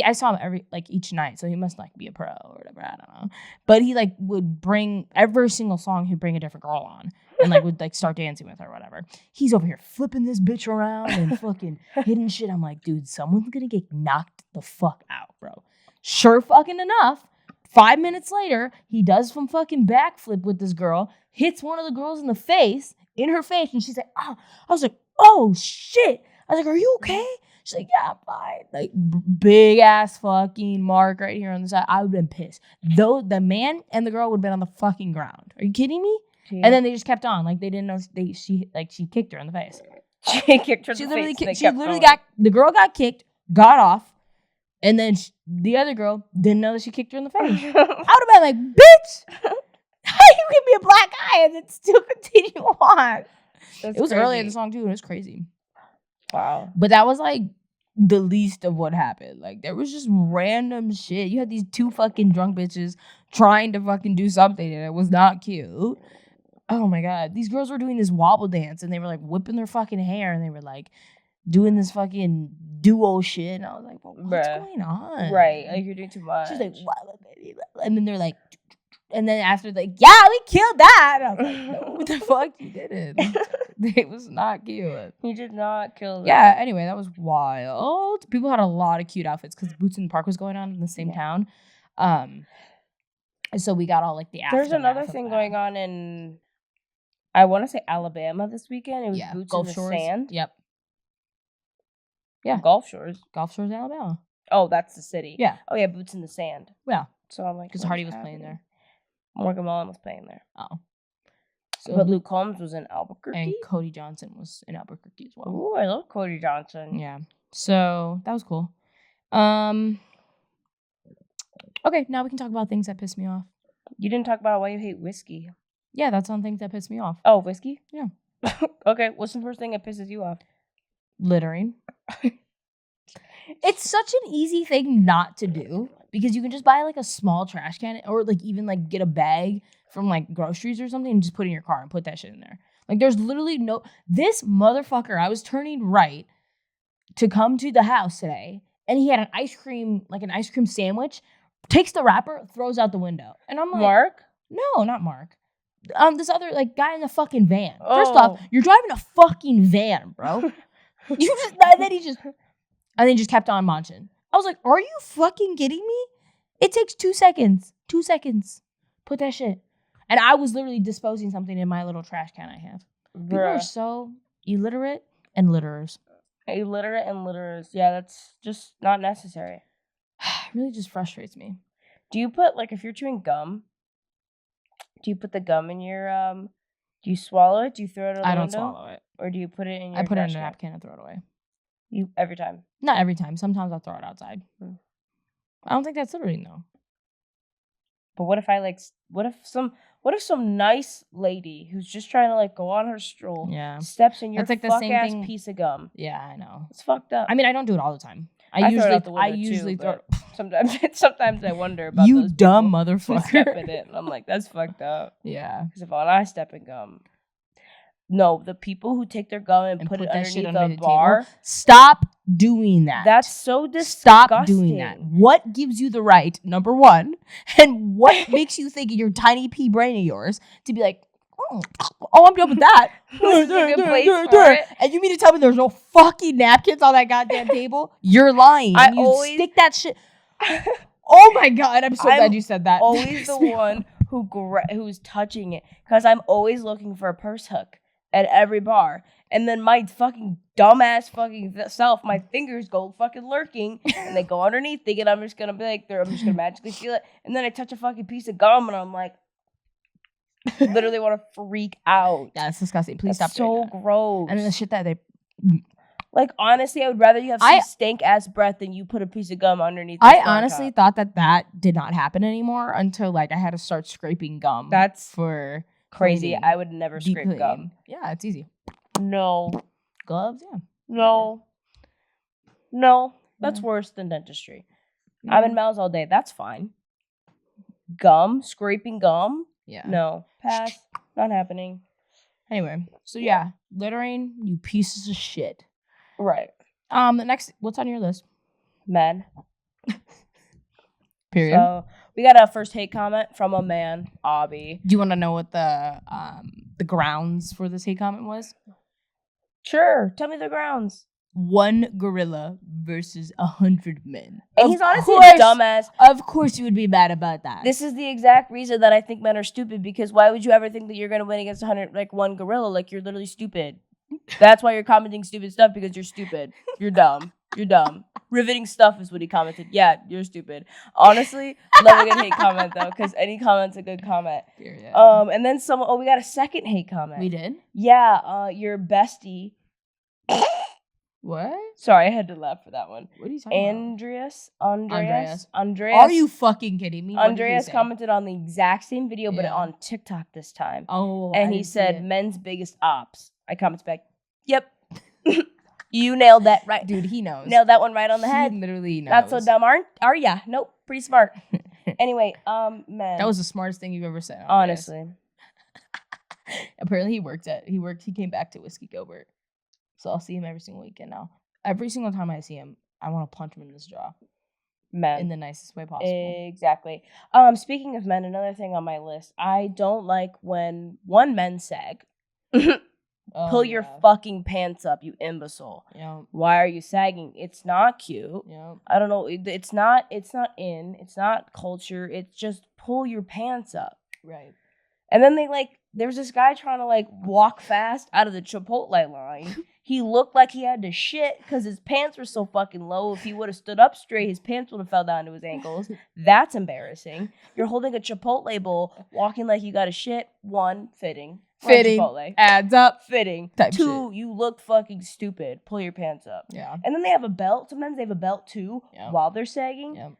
I saw him each night, so he must like be a pro or whatever. I don't know, but he like would bring every single song. He'd bring a different girl on. And like would like start dancing with her or whatever. He's over here flipping this bitch around and fucking hitting shit. I'm like, dude, someone's gonna get knocked the fuck out, bro. Sure fucking enough. 5 minutes later, he does some fucking backflip with this girl, hits one of the girls in her face, and she's like, oh. I was like, oh shit. I was like, are you okay? She's like, yeah, I'm fine. Like big ass fucking mark right here on the side. I would have been pissed. Though the man and the girl would have been on the fucking ground. Are you kidding me? And then they just kept on, like they didn't know she kicked her in the face. She kicked her. The girl got kicked, got off, and then the other girl didn't know that she kicked her in the face. I would have been like, bitch, how you give me a black eye and then still continue on? It was early in the song too, and it was crazy. Wow. But that was like the least of what happened. Like there was just random shit. You had these 2 fucking drunk bitches trying to fucking do something, and it was not cute. Oh my God. These girls were doing this wobble dance and they were like whipping their fucking hair and they were like doing this fucking duo shit. And I was like, well, what's going on? Right. Like you're doing too much. She's like, what? And then they're like, and then after like, yeah, we killed that. And I was like, no, what the fuck? You didn't. It was not cute. You did not kill that. Yeah, anyway, that was wild. People had a lot of cute outfits because Boots in the Park was going on in the same town. So we got all like the aftermath. There's another thing going on in, I want to say Alabama this weekend. It was Boots Gulf in the Shores. Sand. Yep. Yeah. Gulf Shores, Alabama. Oh, that's the city. Yeah. Oh, yeah, Boots in the Sand. Yeah. So I'm like, because Hardy was playing there. Morgan Wallen was playing there. Oh. So but Luke Combs was in Albuquerque. And Cody Johnson was in Albuquerque as well. Ooh, I love Cody Johnson. Yeah. So that was cool. Okay, now we can talk about things that piss me off. You didn't talk about why you hate whiskey. Yeah, that's on things that piss me off. Oh, whiskey? Yeah. Okay, what's the first thing that pisses you off? Littering. It's such an easy thing not to do because you can just buy like a small trash can or like even like get a bag from like groceries or something and just put it in your car and put that shit in there. Like there's literally no, this motherfucker, I was turning right to come to the house today and he had an ice cream sandwich, takes the wrapper, throws out the window. And I'm like, Mark? No, not Mark. This other like guy in the fucking van. First off, Oh. you're driving a fucking van, bro. And then he just kept on munching. I was like, are you fucking kidding me? It takes 2 seconds. 2 seconds. Put that shit. And I was literally disposing something in my little trash can I have. People are so illiterate and litterers. Illiterate and litterers. Yeah, that's just not necessary. It really just frustrates me. Do you put, like, if you're chewing gum, do you put the gum in your, do you swallow it? Do you throw it out the window? I don't swallow it. Or do you put it in your I put it in a trash can? napkin and throw it away. You every time? Not every time. Sometimes I'll throw it outside. I don't think that's littering though. But what if some nice lady who's just trying to like go on her stroll steps in your like fuck ass piece of gum? Yeah, I know. It's fucked up. I mean, I don't do it all the time. I usually throw it. Sometimes I wonder about you those dumb people motherfucker. who step in it, and I'm like, that's fucked up. Yeah. Because if I step in gum, no, the people who take their gum and put it underneath a bar, table, stop doing that. That's so disgusting. Stop doing that. What gives you the right, number one, and what makes you think in your tiny pea brain of yours to be like, oh, I'm done with that. This is a good place for it. And you mean to tell me there's no fucking napkins on that goddamn table? You're lying. Stick that shit. Oh my God, I'm so glad you said that. Always the one who's touching it, because I'm always looking for a purse hook at every bar, and then my fucking dumbass fucking self, my fingers go fucking lurking, and they go underneath, thinking I'm just gonna magically feel it, and then I touch a fucking piece of gum, and I'm like, literally want to freak out. That's disgusting. Please stop doing that. So gross. And then the shit that they, like, honestly, I would rather you have some stank ass breath than you put a piece of gum underneath. I honestly thought that did not happen anymore until like I had to start scraping gum. That's for crazy. cleaning. I would never scrape gum. Yeah, it's easy. No. Gloves, yeah. No. That's worse than dentistry. Yeah. I'm in mouths all day. That's fine. Gum? Scraping gum? Yeah. No. Pass. Not happening. Anyway, so yeah, littering, you pieces of shit. Right. The next, what's on your list? Men. Period. So we got a first hate comment from a man, Abby. Do you want to know what the grounds for this hate comment was? Sure. Tell me the grounds. 1 gorilla versus 100 men. And he's honestly a dumbass. Of course you would be mad about that. This is the exact reason that I think men are stupid, because why would you ever think that you're going to win against 1 gorilla? Like, you're literally stupid. That's why you're commenting stupid stuff, because you're stupid. You're dumb. You're dumb. Riveting stuff is what he commented. Yeah, you're stupid. Honestly, love a good hate comment, though, because any comment's a good comment. Period. And then we got a second hate comment. We did? Yeah, your bestie. What? Sorry, I had to laugh for that one. What are you talking Andreas. Are you fucking kidding me? Andreas commented on the exact same video, but on TikTok this time. Oh, and he said, men's biggest ops. I commented back, yep. You nailed that right. Dude, he knows. Nailed that one right on the head. He literally knows. Not so dumb, are ya? Nope, pretty smart. Anyway, men. That was the smartest thing you've ever said. Honestly. Apparently he came back to Whiskey Gilbert. So I'll see him every single weekend now. Every single time I see him, I want to punch him in his jaw. Men. In the nicest way possible. Exactly. Speaking of men, another thing on my list, I don't like when men sag. Pull your fucking pants up, you imbecile. Yeah. Why are you sagging? It's not cute. Yeah. I don't know. It's not in. It's not culture. It's just pull your pants up. Right. And then there's this guy trying to walk fast out of the Chipotle line. He looked like he had to shit because his pants were so fucking low. If he would have stood up straight, his pants would have fell down to his ankles. That's embarrassing. You're holding a Chipotle bowl, walking like you got to shit. 1, fitting. Fitting. Chipotle. Adds up. Fitting. Type 2, shit. you look fucking stupid. Pull your pants up. Yeah. And then they have a belt. Sometimes they have a belt too while they're sagging. Yeah.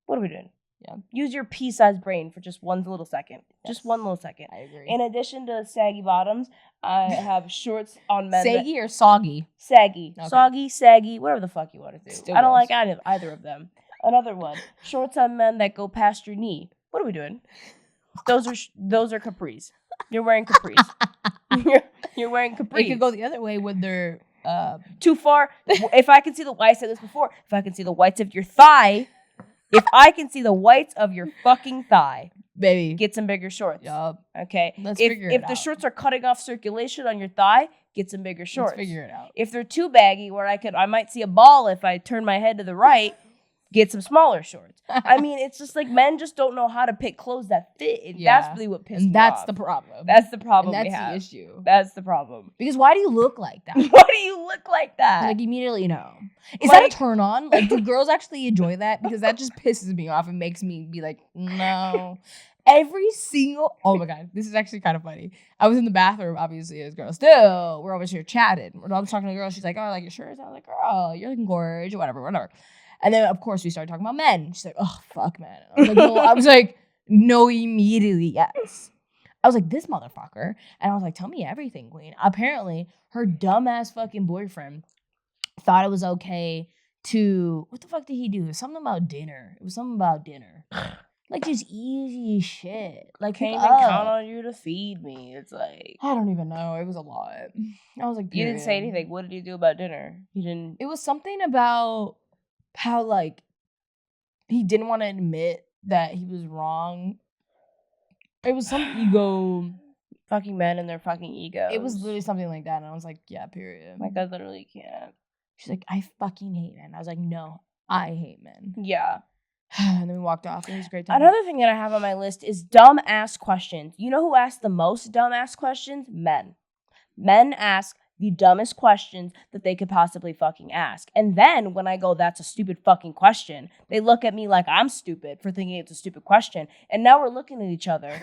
What are we doing? Yeah. Use your pea-sized brain for just one little second. Just one little second. I agree. In addition to saggy bottoms, I have shorts on men. Saggy or soggy? Saggy. Okay. Soggy, saggy, whatever the fuck you want to do. Still I don't gross. like either of them. Another one. Shorts on men that go past your knee. What are we doing? Those are capris. You're wearing capris. You're wearing capris. It could go the other way when they're too far. If I can see I said this before, if I can see the whites of your thigh, if I can see the whites of your fucking thigh, baby, get some bigger shorts. Yup. Okay. Let's figure it out. If the shorts are cutting off circulation on your thigh, get some bigger shorts. Let's figure it out. If they're too baggy where I might see a ball if I turn my head to the right, get some smaller shorts. I mean, it's just like men just don't know how to pick clothes that fit. And that's really what pisses me off. That's the problem. That's the problem and we that's have. the issue. That's the problem. Because why do you look like that? Why do you look like that? Like, immediately no. Is that a turn on? Like, do girls actually enjoy that? Because that just pisses me off and makes me be like, no. Every single, oh my God, this is actually kind of funny. I was in the bathroom, obviously, as girls. Still, we're over here chatting. I was talking to a girl. She's like, oh, I like your shirts. I was like, girl, you're looking gorgeous, whatever. And then, of course, we started talking about men. She's like, oh, fuck, man. I was like, no, immediately, yes. I was like, this motherfucker. And I was like, tell me everything, queen. Apparently, her dumbass fucking boyfriend thought it was okay to, what the fuck did he do? It was something about dinner. Like, just easy shit. Like, can't even count on you to feed me. It's like, I don't even know. It was a lot. I was like, you didn't say anything. What did you do about dinner? You didn't. It was something about how, like, he didn't want to admit that he was wrong. It was some ego. Fucking men and their fucking egos. It was literally something like that. And I was like, yeah, period. Like, I literally can't. She's like, I fucking hate men. I was like, no, I hate men. Yeah. And then we walked off. It was a great time. Another thing that I have on my list is dumb ass questions. You know who asks the most dumb ass questions? Men. Men ask the dumbest questions that they could possibly fucking ask. And then when I go, that's a stupid fucking question, they look at me like I'm stupid for thinking it's a stupid question. And now we're looking at each other.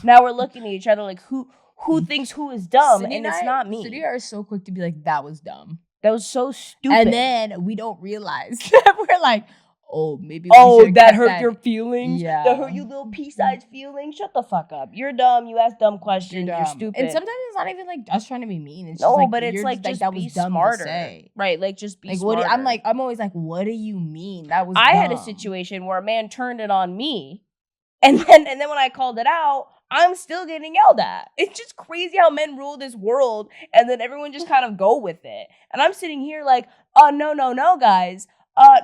Like who thinks who is dumb, and it's not me. City are so quick to be like, that was dumb. That was so stupid. And then we don't realize that we're like, oh, maybe. That hurt your feelings? Yeah. That hurt you little pea-sized feelings? Shut the fuck up. You're dumb. You ask dumb questions. You're stupid. And sometimes it's not even like us trying to be mean. It's no, just like, but it's like just that be was dumb smarter. To say. Right, like just be like, smarter. I'm always like, what do you mean? That was I dumb. had a situation where a man turned it on me, and then when I called it out, I'm still getting yelled at. It's just crazy how men rule this world, and then everyone just kind of go with it. And I'm sitting here like, no, guys.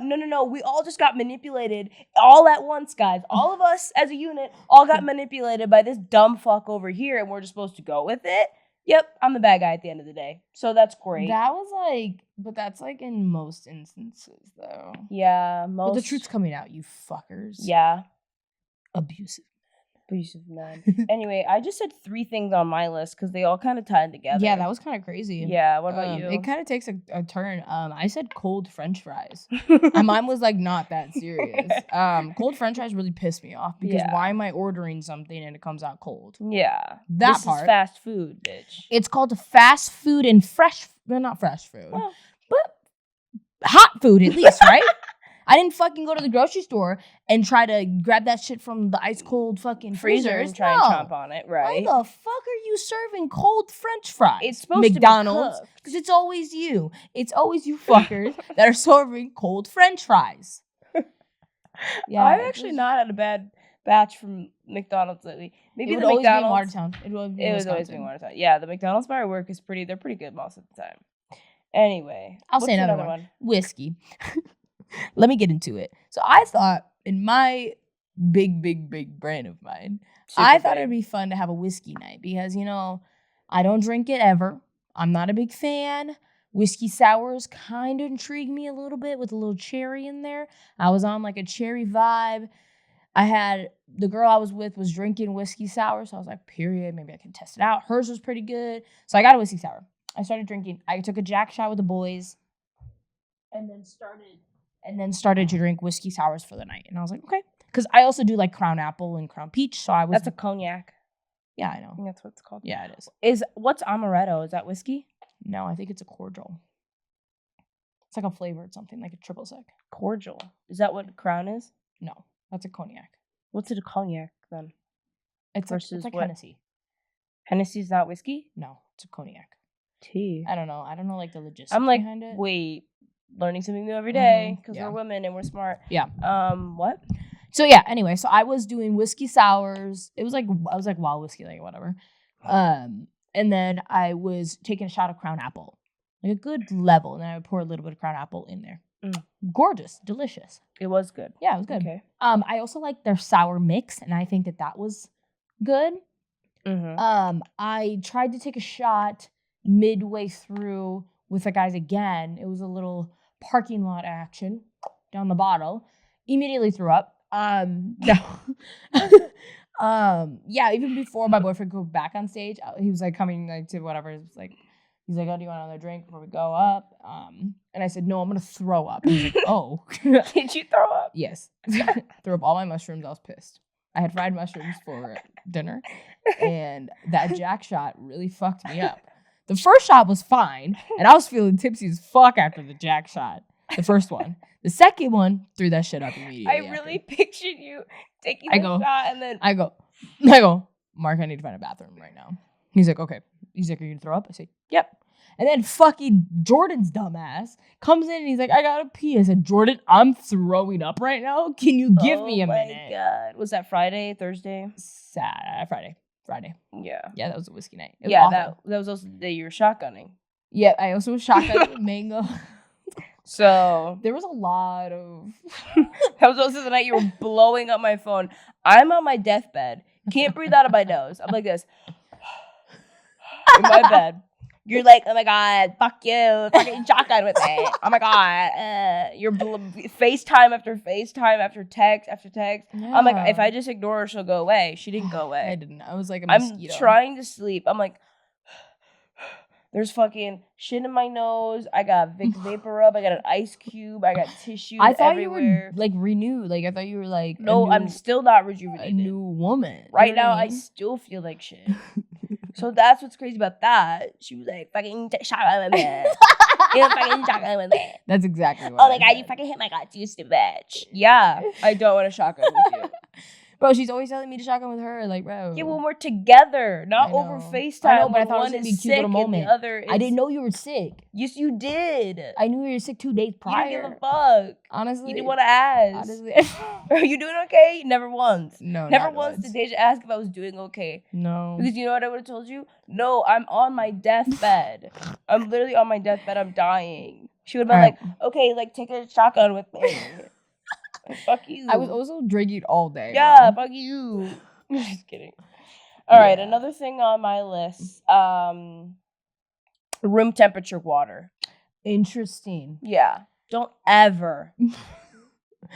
No. We all just got manipulated all at once, guys. All of us as a unit all got manipulated by this dumb fuck over here, and we're just supposed to go with it. Yep, I'm the bad guy at the end of the day. So that's great. That was like, but that's like in most instances, though. Yeah, But the truth's coming out, you fuckers. Yeah. Abusive man. Anyway, I just said 3 things on my list because they all kind of tied together. Yeah, that was kind of crazy. Yeah, what about you? It kind of takes a turn. I said cold French fries. Mine was like not that serious. Cold French fries really pissed me off because why am I ordering something and it comes out cold? Yeah, this is fast food, bitch. It's called fast food and not fresh food, but hot food at least, right? I didn't fucking go to the grocery store and try to grab that shit from the ice cold fucking freezer and try and chomp on it, right? Why the fuck are you serving cold French fries? It's supposed McDonald's, to be because it's always you. It's always you fuckers that are serving cold French fries. Yeah, I've actually not had a bad batch from McDonald's lately. Maybe it would the always McDonald's. be in Watertown. It was always be in Watertown. Yeah, the McDonald's by our work is they're pretty good most of the time. Anyway, I'll say another one. Whiskey. Let me get into it. So I thought, in my big brain of mine, I thought it'd be fun to have a whiskey night because, I don't drink it ever. I'm not a big fan. Whiskey sours kind of intrigue me a little bit with a little cherry in there. I was on like a cherry vibe. The girl I was with was drinking whiskey sour, so I was like, period, maybe I can test it out. Hers was pretty good. So I got a whiskey sour. I started drinking. I took a jack shot with the boys and then started to drink whiskey sours for the night. And I was like, okay. Because I also do like Crown Apple and Crown Peach. So I was. That's a cognac. Yeah, I know. I think that's what it's called. Yeah, it is. What's amaretto? Is that whiskey? No, I think it's a cordial. It's like a flavored something, like a triple sec. Cordial. Is that what Crown is? No, that's a cognac. What's it a cognac then? It's Versus like what? Hennessy. Hennessy's not whiskey? No, it's a cognac. Tea. I don't know. I don't know like the logistics I'm like, behind it. wait, learning something new every day because Yeah. we're women and we're smart. Yeah. What? So yeah, anyway, so I was doing whiskey sours. It was like I was like wild whiskey, like whatever. And then I was taking a shot of Crown Apple, like a good level, and then I would pour a little bit of Crown Apple in there. Gorgeous, delicious. It was good. Yeah, it was good. Okay. I also like their sour mix, and I think that was good. I tried to take a shot midway through with the guys again. It was a little parking lot action down the bottle. Immediately threw up. No. Yeah, even before my boyfriend could go back on stage, he was like coming like to whatever. It was like, he's like, "Oh, do you want another drink before we go up?" And I said, "No, I'm gonna throw up." And he's like, "Oh." Did you throw up? Yes. Threw up all my mushrooms. I was pissed. I had fried mushrooms for dinner, and that Jack shot really fucked me up. The first shot was fine, and I was feeling tipsy as fuck after the Jack shot. The first one. The second one threw that shit up immediately. I really pictured you taking the shot and then I go, Mark, I need to find a bathroom right now. He's like, okay. He's like, are you gonna throw up? I say, yep. And then fucking Jordan's dumbass comes in and he's like, I gotta pee. I said, Jordan, I'm throwing up right now. Can you give me a minute? Oh my God. Was that Friday, Thursday? Friday. Yeah. Yeah, that was a whiskey night. It was yeah, awful. that was also the day you were shotgunning. Yeah, I also was shotgunning with mango. So there was a lot of that was also the night you were blowing up my phone. I'm on my deathbed. Can't breathe out of my nose. I'm like this. In my bed. You're like, oh my God, fuck you. Fucking shotgun with me. Oh my God. You're FaceTime after FaceTime after text after text. Yeah. I'm like, if I just ignore her, she'll go away. She didn't go away. I didn't. I was like a mosquito. I'm trying to sleep. I'm like, there's fucking shit in my nose. I got Vicks Vapor Rub. I got an ice cube. I got tissues I thought everywhere. You were like renewed. Like I thought you were like no. I'm still not rejuvenated. A new woman. Right now, I still feel like shit. So that's what's crazy about that. She was like, fucking shotgun with me. You fucking shotgun with me. That's exactly what oh my God, you fucking hit my guts, you stupid bitch. Yeah, I don't want to shotgun with you. Bro, she's always telling me to shotgun with her. Like, bro. Yeah, when we're together, not over FaceTime. I know, but I thought it was going to be a cute little moment. I didn't know you were sick. Yes, you did. I knew you were sick 2 days prior. You didn't give a fuck. Honestly. You didn't want to ask. Honestly. Are you doing okay? Never once. No, Never once did Deja ask if I was doing okay. No. Because you know what I would have told you? No, I'm on my deathbed. I'm literally on my deathbed. I'm dying. She would have been like, okay, like, take a shotgun with me. Fuck you. I was also drinking all day. Yeah, bro. Fuck you. Just kidding. All right, another thing on my list. Room temperature water. Interesting. Yeah. Don't ever.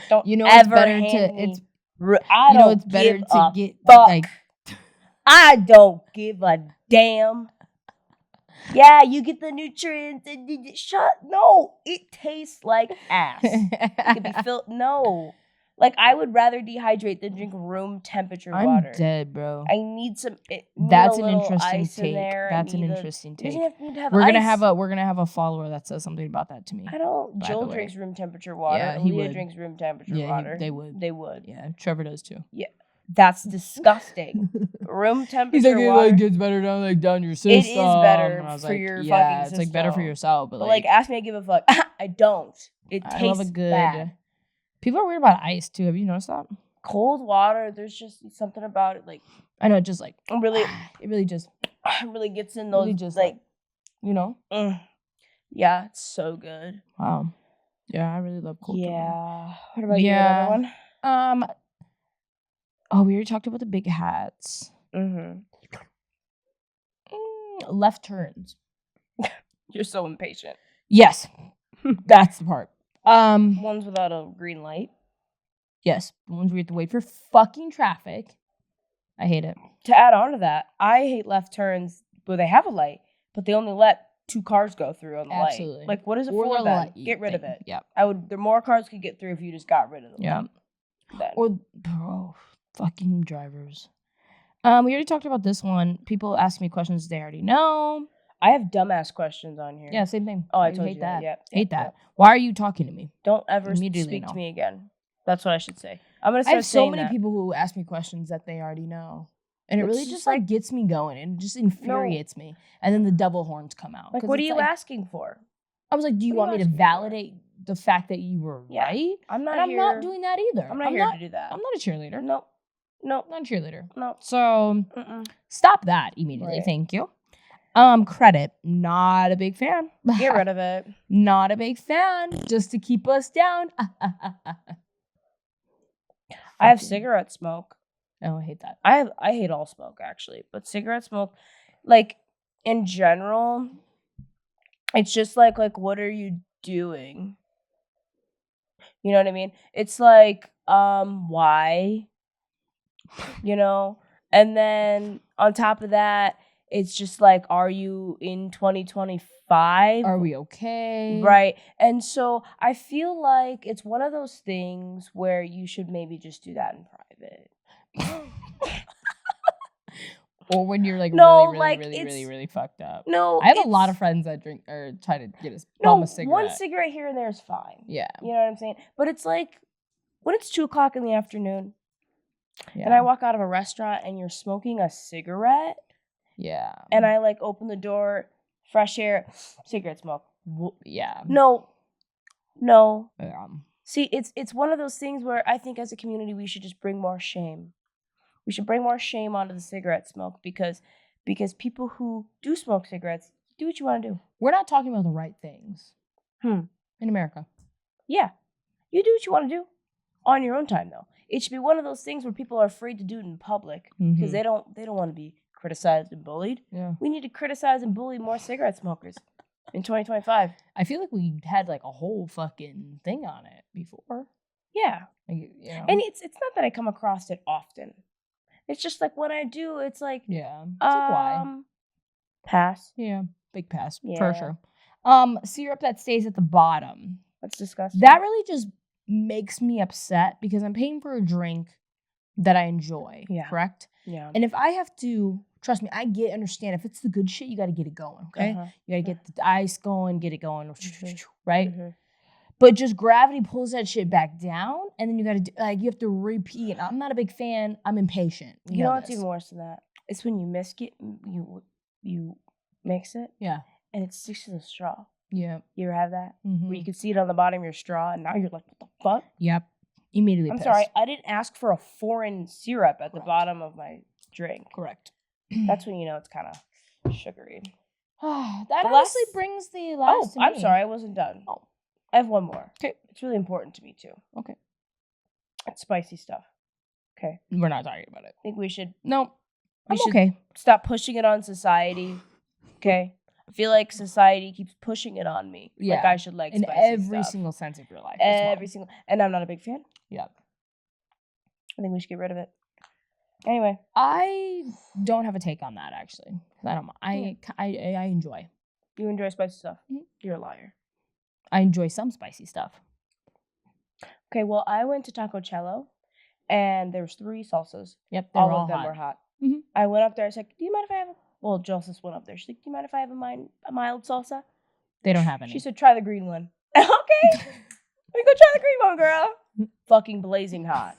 Don't you know ever it's better hand to me. it's better to get fuck. like I don't give a damn. Yeah, you get the nutrients and no, it tastes like ass. It could be filled. No, like I would rather dehydrate than drink room temperature water. I'm dead, bro. I need some. That's an interesting take. That's an interesting take. We're gonna have a follower that says something about that to me. I don't. Joel drinks room temperature water. Yeah, he would. Drinks room temperature water. They would. They would. Yeah, Trevor does too. Yeah. That's disgusting. Room temperature He's like, water. It gets better down your system. It is better for like, your fucking system. It's like better for yourself. But like, ask me to give a fuck. I don't. It tastes love a good. Bad. People are weird about ice too. Have you noticed that? Cold water, there's just something about it. Like I know, it just like really, it really just really gets in those. Really just like you know. Yeah, it's so good. Wow. Yeah, I really love cold. Yeah. What about you? Another one? Oh, we already talked about the big hats. Left turns. You're so impatient. Yes. That's the part. Ones without a green light. Yes. The ones where you have to wait for fucking traffic. I hate it. To add on to that, I hate left turns where they have a light, but they only let 2 cars go through on the light. Like, what is it for then? Get rid of it. Yeah. The more cars could get through if you just got rid of them. Yeah. Then. Or, bro, fucking drivers. We already talked about this one. People ask me questions they already know. I have dumbass questions on here. Yeah, same thing. Oh, I told hate you that. Yeah, hate that. Why are you talking to me? Don't ever speak to me again. That's what I should say. I'm gonna I start have so saying many that. people who ask me questions that they already know. And it It's really just just like gets me going and just infuriates me. And then the devil horns come out. Like, 'Cause what are it's you like, asking for? I was like, do you What are want you me to asking for? validate the fact that you were Yeah, right? I'm not and I'm here. not doing that either. I'm not here to do that. I'm not a cheerleader. Nope. Nope. I'm not a cheerleader. Nope. So Mm-mm. stop that immediately. Right. Thank you. Credit. Not a big fan. Get rid of it. Not a big fan. Just to keep us down. I have Fucking- cigarette smoke. Oh, I hate that. I hate all smoke actually, but cigarette smoke, like in general, it's just like what are you doing? You know what I mean? It's like why? You know? And then on top of that, it's just like, are you in 2025? Are we okay? Right. And so I feel like it's one of those things where you should maybe just do that in private. Or when you're like No, really, like, really, it's- really, really fucked up. No, I have a lot of friends that drink or try to get a bum a cigarette. one cigarette here and there is fine. Yeah. You know what I'm saying? But it's like when it's 2:00 in the afternoon Yeah. and I walk out of a restaurant and you're smoking a cigarette Yeah. and I like open the door, fresh air, cigarette smoke. Yeah. No. Yeah. See, it's one of those things where I think as a community we should just bring more shame. We should bring more shame onto the cigarette smoke because people who do smoke cigarettes, do what you want to do. We're not talking about the right things. In America. Yeah. You do what you want to do on your own time though. It should be one of those things where people are afraid to do it in public because they don't want to be criticized and bullied. Yeah. We need to criticize and bully more cigarette smokers in 2025. I feel like we had like a whole fucking thing on it before. Yeah. Like, you know. And it's not that I come across it often. It's just like when I do, it's like yeah. It's like why? Pass. Yeah. Big pass. For Yeah. sure. Syrup that stays at the bottom. That's disgusting. That really just makes me upset because I'm paying for a drink that I enjoy. Yeah. Correct? Yeah. And if I have to, trust me, understand if it's the good shit, you got to get it going. Okay. Uh-huh. You got to get the ice going, get it going. Right. Mhm. But just gravity pulls that shit back down, and then you got to you have to repeat. I'm not a big fan. I'm impatient. You know what's this. even worse than that? It's when you you mix it. Yeah. And it sticks to the straw. Yeah. You ever have that? Mhm. Where you can see it on the bottom of your straw, and now you're like, what the fuck? Yep. Immediately. I'm pissed. sorry, I didn't ask for a foreign syrup at the Correct. bottom of my drink. Correct. That's when you know it's kind of sugary. That The honestly last- brings the last. to I'm me. sorry, I wasn't done. Oh. I have one more. Okay. It's really important to me too. Okay. It's spicy stuff. Okay. We're not talking about it. I think we should No. We I'm should- okay. stop pushing it on society. Okay. I feel like society keeps pushing it on me. Like Yeah. I should like In spicy every stuff. single sense of your life. as well. Every single, and I'm not a big fan. Yep. I think we should get rid of it. Anyway, I don't have a take on that actually. I don't. I enjoy. you enjoy spicy stuff. Mhm. You're a liar. I enjoy some spicy stuff. Okay, well, I went to Taco Cello, and there was 3 salsas. Yep. They're All all of them hot. were hot. Mhm. I went up there. I said, "Do you mind if I have a?" Well, Joseph went up there. She's like, "Do you mind if I have a mild salsa?" They don't have any. She said, "Try the green one." Okay, we go try the green one, girl. Fucking blazing hot.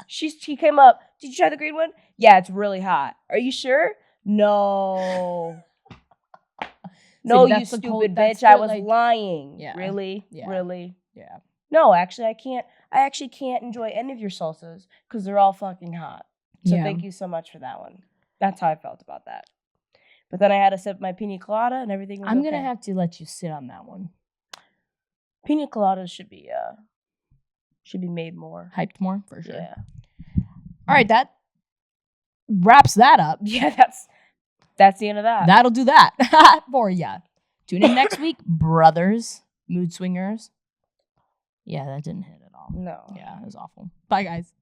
She came up. Did you try the green one? Yeah, it's really hot. Are you sure? No. No, you that's the stupid cold- that's bitch. I the, was like- lying. Yeah. Really? Yeah. Really? Yeah. No, actually, I can't. I actually can't enjoy any of your salsas because they're all fucking hot. So Yeah. thank you so much for that one. That's how I felt about that. But then I had to sip my pina colada and everything was I'm okay. gonna have to let you sit on that one. Pina coladas should be made more. Hyped more for sure. Yeah. All right, that wraps that up. Yeah, that's the end of that. That'll do that for ya. Tune in next week, brothers, mood swingers. Yeah, that didn't hit at all. No. Yeah, it was awful. Bye, guys.